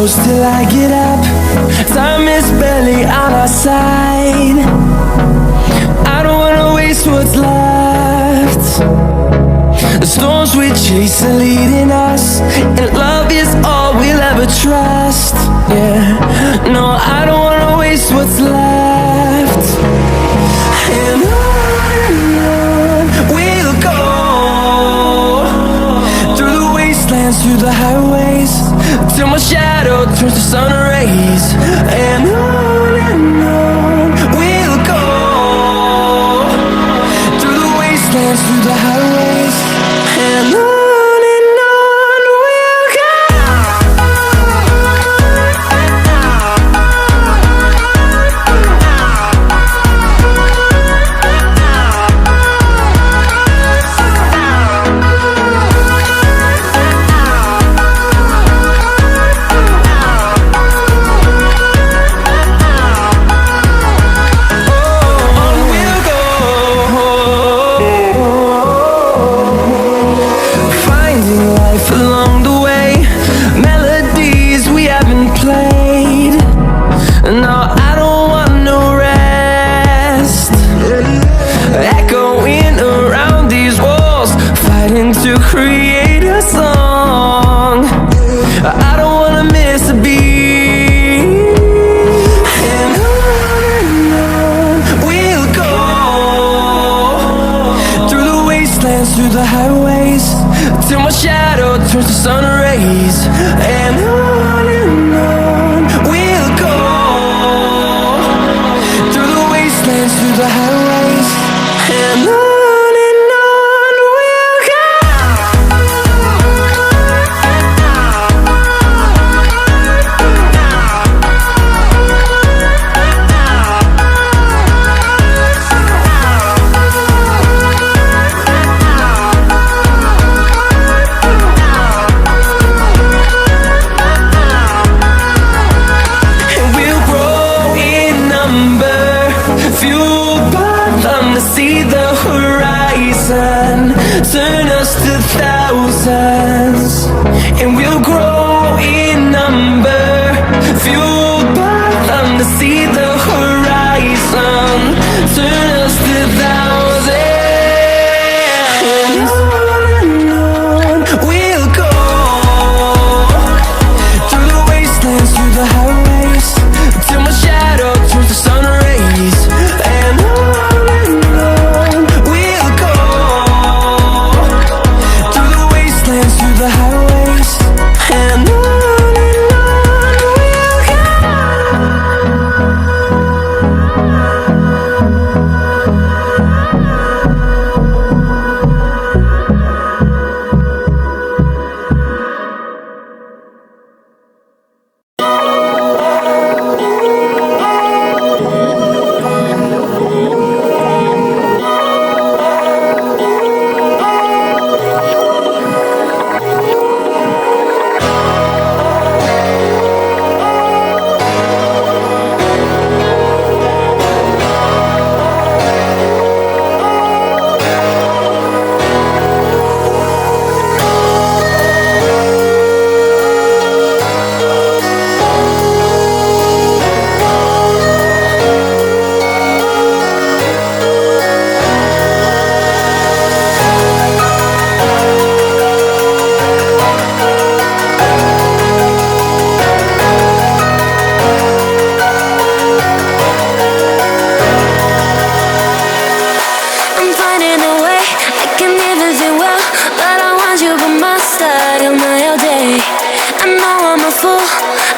close till I get up. Time is barely on our side. I don't wanna waste what's left. The storms we chase are leading us, and love is all we'll ever trust. Yeah, no, I don't wanna waste what's left. And on we'll go, through the wastelands, through the highways, till my shadow turns to sun rays. And on we'll go, through the wastelands, through the highways, and on. To create a song, I don't wanna miss a beat. And on we'll go, through the wastelands, through the highways, till my shadow turns to sun rays. And on we'll go, through the wastelands, through the highways, and on. Turn us to thousands, and we'll grow in number, fueled by them to see the horizon. Turn us to thousands, and on we'll go, through the wastelands, through the highways, till my shadow turns to sun rays. And on we'll go, through the highways, and on we'll go.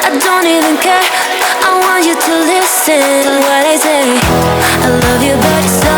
I don't even care. I want you to listen to what I say. I love you, but it's so